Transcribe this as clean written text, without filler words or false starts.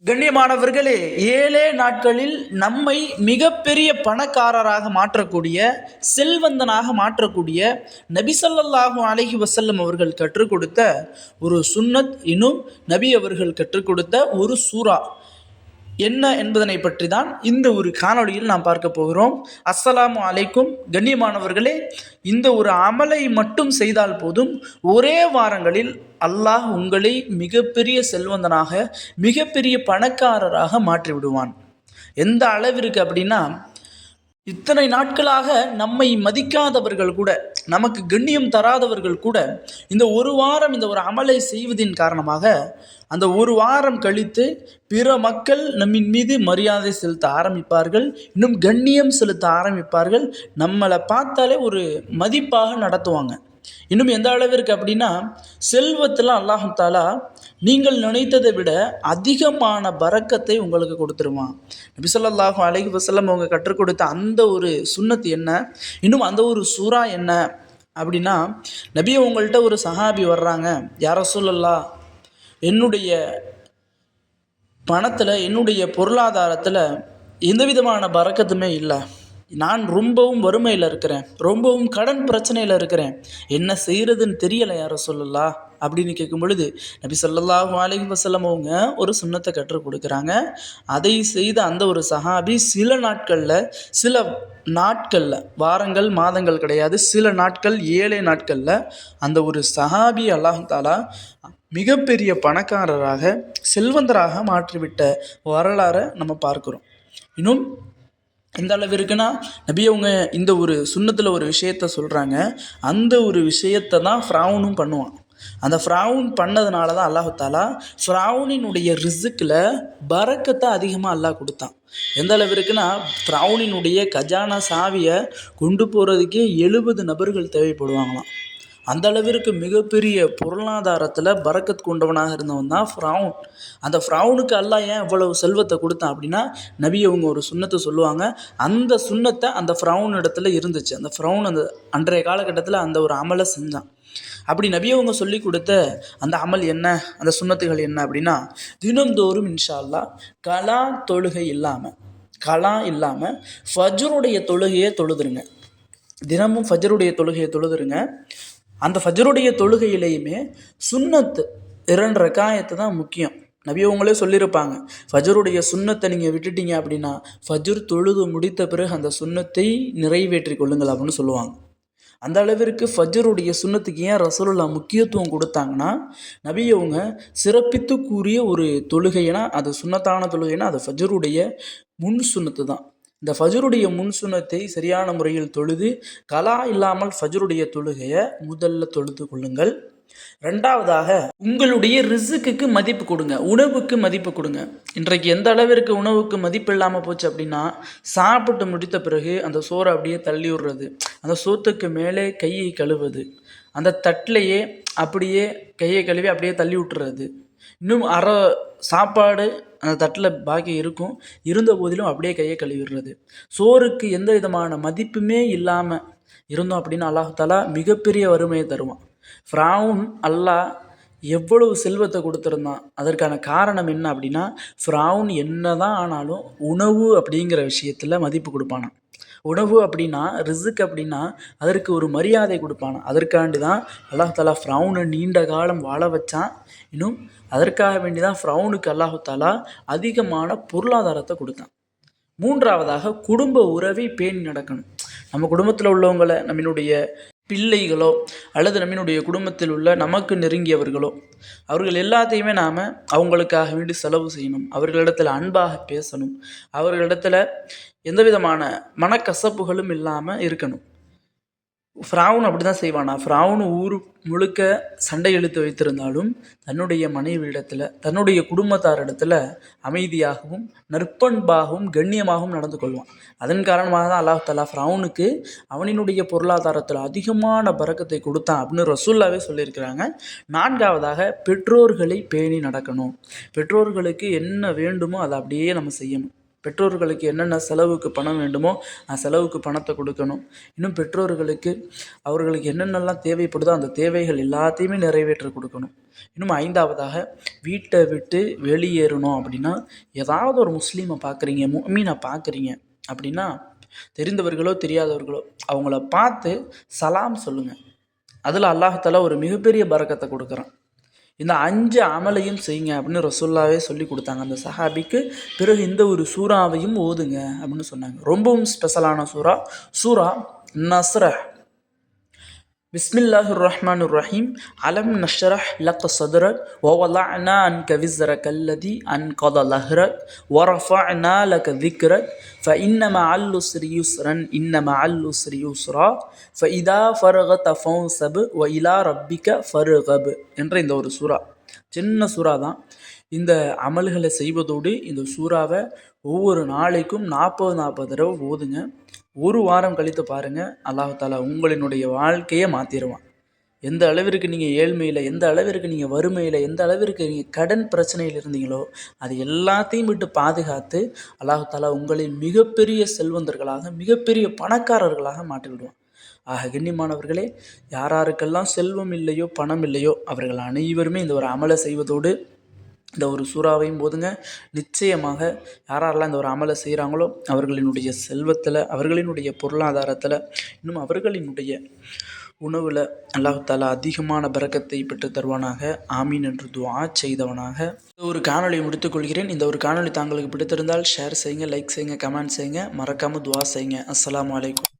கண்ணியமானவர்களே, 7 நாட்களில் நம்மை மிகப்பெரிய பணக்காரராக மாற்றக்கூடிய, செல்வந்தனாக மாற்றக்கூடிய நபி ஸல்லல்லாஹு அலைஹி வஸல்லம் அவர்கள் கற்றுக் கொடுத்த ஒரு சுன்னத், இன்னும் நபி அவர்கள் கற்றுக் கொடுத்த ஒரு சூரா என்ன என்பதனை பற்றி தான் இந்த ஒரு காணொளியில் நாம் பார்க்க போகிறோம். அஸ்ஸலாமு அலைக்கும். கண்ணியமானவர்களே, இந்த ஒரு அமலை மட்டும் செய்தால் போதும், ஒரே வாரங்களில் அல்லாஹ் உங்களை மிகப்பெரிய செல்வந்தனாக, மிகப்பெரிய பணக்காரராக மாற்றி விடுவான். எந்த அளவிற்கு அப்படின்னா, இத்தனை நாட்களாக நம்மை மதிக்காதவர்கள் கூட, நமக்கு கண்ணியம் தராதவர்கள் கூட, இந்த ஒரு வாரம் இந்த ஒரு அமலை செய்வதின் காரணமாக அந்த ஒரு வாரம் கழித்து பிற மக்கள் நம்மின் மீது மரியாதை செலுத்த ஆரம்பிப்பார்கள், இன்னும் கண்ணியம் செலுத்த ஆரம்பிப்பார்கள். நம்மளை பார்த்தாலே ஒரு மதிப்பாக நடத்துவாங்க. இன்னும் எந்த அளவிற்கு அப்படின்னா, செல்வத்தில் அல்லாஹ் தஆலா நீங்கள் நினைத்ததை விட அதிகமான பரக்கத்தை உங்களுக்கு கொடுத்துருவான். நபி ஸல்லல்லாஹு அலைஹி வஸல்லம் அவங்க கற்றுக் கொடுத்த அந்த ஒரு சுன்னத் என்ன, இன்னும் அந்த ஒரு சூரா என்ன அப்படின்னா, நபி உங்கள்கிட்ட ஒரு சஹாபி வர்றாங்க, யா ரசூலல்லாஹ், என்னுடைய பணத்தில், என்னுடைய பொருளாதாரத்தில் எந்த விதமான பரக்கத்துமே இல்லை, நான் ரொம்பவும் வறுமையில் இருக்கிறேன், ரொம்பவும் கடன் பிரச்சனையில் இருக்கிறேன், என்ன செய்கிறதுன்னு தெரியலை யா ரசூலல்லாஹ் அப்படின்னு கேட்கும் பொழுது, நபி ஸல்லல்லாஹு அலைஹி வஸல்லம் அவங்க ஒரு சுன்னத்தை கற்றுக் கொடுக்குறாங்க. அதை செய்த அந்த ஒரு சஹாபி சில நாட்களில், வாரங்கள் மாதங்கள் கிடையாது, சில நாட்கள், 7 நாட்களில் அந்த ஒரு சஹாபி அல்லாஹ் தஆலா மிகப்பெரிய பணக்காரராக, செல்வந்தராக மாற்றிவிட்ட வரலாறை நம்ம பார்க்குறோம். இன்னும் எந்த அளவிற்குன்னா, நபி அவங்க இந்த ஒரு சுன்னத்தில் ஒரு விஷயத்த சொல்கிறாங்க. அந்த ஒரு விஷயத்தை தான் ஃபிரௌனும் பண்ணுவான். அந்த ஃபிரௌன் பண்ணதுனால தான் அல்லாஹ் தஆலா ஃபிரௌனினுடைய ரிஸ்கில் பரக்கத்தை அதிகமாக அல்லாஹ் கொடுத்தான். எந்த அளவிற்குன்னா, ஃபிரௌனினுடைய கஜானா சாவியை கொண்டு போகிறதுக்கே 70 நபர்கள் தேவைப்படுவாங்களாம். அந்த அளவிற்கு மிகப்பெரிய பொருளாதாரத்தில் பரக்கத் கொண்டவனாக இருந்தவன் தான் ஃபிரௌன். அந்த ஃபிரௌனுக்கு அல்லாஹ் ஏன் இவ்வளவு செல்வத்தை கொடுத்தான் அப்படின்னா, நபி அவங்க ஒரு சுன்னத்தை சொல்லுவாங்க. அந்த சுன்னத்தை அந்த ஃபிரௌன் இடத்துல இருந்துச்சு. அந்த ஃபிரௌன் அந்த அன்றைய காலகட்டத்தில் அந்த ஒரு அமலை செஞ்சான். அப்படி நபி அவங்க சொல்லி கொடுத்த அந்த அமல் என்ன, அந்த சுன்னத்துகள் என்ன அப்படின்னா, தினந்தோறும் இன்ஷா அல்லாஹ் கலா இல்லாமல் ஃபஜ்ருடைய தொழுகையை தொழுதுருங்க. தினமும் ஃபஜ்ருடைய தொழுகையை தொழுதுருங்க. அந்த ஃபஜ்ருடைய தொழுகையிலையுமே சுன்னத்து 2 ரக்காயத்து தான் முக்கியம். நபி அவங்களே சொல்லியிருப்பாங்க, ஃபஜ்ருடைய சுன்னத்தை நீங்கள் விட்டுட்டீங்க அப்படின்னா, ஃபஜ்ர் தொழுது முடித்த பிறகு அந்த சுன்னத்தை நிறைவேற்றி கொள்ளுங்கள் அப்படின்னு சொல்லுவாங்க. அந்த அளவிற்கு ஃபஜ்ருடைய சுன்னத்துக்கு ஏன் ரசூலுல்லாஹ் முக்கியத்துவம் கொடுத்தாங்கன்னா, நபி அவங்க சிறப்பித்து கூறிய ஒரு தொழுகைனா, அது சுன்னத்தான தொழுகைனா அது ஃபஜ்ருடைய முன் சுன்னத்து தான். இந்த ஃபஜ்ருடைய முன் சுன்னத்தை சரியான முறையில் தொழுது, கலா இல்லாமல் ஃபஜ்ருடைய தொழுகையை முதல்ல தொழுது கொள்ளுங்கள். 2வதாக, உங்களுடைய ரிஸ்க்குக்கு மதிப்பு கொடுங்க, உணவுக்கு மதிப்பு கொடுங்க. இன்றைக்கு எந்த அளவிற்கு உணவுக்கு மதிப்பு இல்லாமல் போச்சு அப்படின்னா, சாப்பிட்டு முடித்த பிறகு அந்த சோறை அப்படியே தள்ளி விடுறது, அந்த சோத்துக்கு மேலே கையை கழுவுவது, அந்த தட்டிலையே அப்படியே கையை கழுவி அப்படியே தள்ளி விட்டுறது, இன்னும் அரை சாப்பாடு அந்த தட்டில் பாக்கி இருக்கும், இருந்த போதிலும் அப்படியே கையை கழுவிடுறது. சோறுக்கு எந்த விதமான மதிப்புமே இல்லாமல் இருந்தோம் அப்படின்னா அல்லாஹ் தஆலா மிகப்பெரிய வறுமையை தருவான். ஃபிரௌன் அல்லாஹ் எவ்வளவு செல்வத்தை கொடுத்துருந்தான், அதற்கான காரணம் என்ன அப்படின்னா, ஃபிரௌன் என்ன தான் ஆனாலும் உணவு அப்படிங்கிற விஷயத்தில் மதிப்பு கொடுப்பானான். உணவு அப்படின்னா, ரிஸ்க் அப்படின்னா அதற்கு ஒரு மரியாதை கொடுப்பானா. அதற்காண்டி தான் அல்லாஹ் தஆலா ஃபிரௌனை நீண்ட காலம் வாழ வச்சான். இன்னும் அதற்காக வேண்டி தான் ஃபிரௌனுக்கு அல்லாஹ் தஆலா அதிகமான பொருளாதாரத்தை கொடுத்தான். 3வதாக, குடும்ப உறவை பேணி நடக்கணும். நம்ம குடும்பத்தில் உள்ளவங்களை, நம்மளுடைய பிள்ளைகளோ அல்லது நம்மளுடைய குடும்பத்தில் உள்ள நமக்கு நெருங்கியவர்களோ, அவர்கள் எல்லாத்தையுமே நாம் அவங்களுக்காக வேண்டி செலவு செய்யணும். அவர்களிடத்தில் அன்பாக பேசணும். அவர்களிடத்தில் எந்த விதமான மனக்கசப்புகளும் இல்லாமல் இருக்கணும். ஃபிரௌன் அப்படி தான் செய்வானா. ஃபிரௌன் ஊர் முழுக்க சண்டை இழுத்து வைத்திருந்தாலும் தன்னுடைய மனைவியிடத்தில், தன்னுடைய குடும்பத்தாரிடத்தில் அமைதியாகவும் நற்பண்பாகவும் கண்ணியமாகவும் நடந்து கொள்வான். அதன் காரணமாக தான் அல்லாஹ் தஆலா ஃபிரௌனுக்கு அவனினுடைய பொருளாதாரத்தில் அதிகமான பரக்கத்தை கொடுத்தான் அப்படின்னு ரசூலுல்லாவே சொல்லியிருக்கிறாங்க. 4வதாக, பெற்றோர்களை பேணி நடக்கணும். பெற்றோர்களுக்கு என்ன வேண்டுமோ அதை அப்படியே நம்ம செய்யணும். பெற்றோர்களுக்கு என்னென்ன செலவுக்கு பணம் வேண்டுமோ செலவுக்கு பணத்தை கொடுக்கணும். இன்னும் பெற்றோர்களுக்கு அவர்களுக்கு என்னென்னலாம் தேவைப்படுதோ அந்த தேவைகள் எல்லாத்தையுமே நிறைவேற்றி கொடுக்கணும். இன்னும் 5வதாக வீட்டை விட்டு வெளியேறணும் அப்படின்னா, ஏதாவது ஒரு முஸ்லீமை பார்க்குறீங்க, முஃமினை பார்க்குறீங்க அப்படின்னா, தெரிந்தவர்களோ தெரியாதவர்களோ அவங்கள பார்த்து சலாம் சொல்லுங்கள். அதில் அல்லாஹ் ஒரு மிகப்பெரிய பரக்கத்தை கொடுக்குறான். இந்த 5 அமலையும் செய்யுங்க அப்படின்னு ரசூல்லாவே சொல்லி கொடுத்தாங்க அந்த சஹாபிக்கு. பிறகு இந்த ஒரு சூறாவையும் ஓதுங்க அப்படின்னு சொன்னாங்க. ரொம்பவும் ஸ்பெஷலான சூரா நஸ்ர. பிஸ்மில்லாஹிர் ரஹ்மானிர் ரஹீம். அலம் நஷ்ரஹ் லக சத்ரக் வவலஅனா அன்க விஸ்ரக அல்லதி அன்கத லஹ்ரக் வரஃபஅனா லக திக்ரக் ஃபஇன்ன மஅல் உஸ்ரி யுஸ்ரன் இன்ன மஅல் உஸ்ரி யுஸ்ரா ஃபஇதா ஃபரகத ஃபன்சப் வஇலா ரப்பிக ஃபர்கப் என்ற இந்த ஒரு சூறா. சின்ன சூறா தான். இந்த அமல்களை செய்வதோடு இந்த சூறாவை ஒவ்வொரு நாளைக்கும் 40 தடவை ஓதுங்க. ஒரு வாரம் கழித்து பாருங்கள், அல்லாஹ் உங்களினுடைய வாழ்க்கையை மாற்றிடுவான். எந்த அளவிற்கு நீங்கள் ஏழ்மையில், எந்த அளவிற்கு நீங்கள் வறுமையில், எந்த அளவிற்கு நீங்கள் கடன் பிரச்சனையில் இருந்தீங்களோ அது எல்லாத்தையும் விட்டு பாதுகாத்து அல்லாஹ் உங்களை மிகப்பெரிய செல்வந்தர்களாக, மிகப்பெரிய பணக்காரர்களாக மாற்றி விடுவான். கண்ணியமானவர்களே, யாராருக்கெல்லாம் செல்வம் இல்லையோ பணம் இல்லையோ அவர்கள் அனைவருமே இந்த ஒரு அமலை செய்வதோடு இந்த ஒரு சூறாவையும் போதுங்க. நிச்சயமாக யாரெல்லாம் இந்த ஒரு அமலை செய்கிறாங்களோ அவர்களினுடைய செல்வத்தில், அவர்களினுடைய பொருளாதாரத்தில், இன்னும் அவர்களினுடைய உணவில் அல்லாஹ் அதிகமான பரக்கத்தை பெற்று தருவானாக. ஆமீன் என்று துஆ செய்தவனாக இந்த ஒரு காணொலியை முடித்துக்கொள்கிறேன். இந்த ஒரு காணொலி தாங்களுக்கு பிடித்திருந்தால் ஷேர் செய்யுங்க, லைக் செய்யுங்க, கமெண்ட் செய்யுங்க, மறக்காமல் துஆ செய்யுங்க. அஸ்ஸலாமு அலைக்கும்.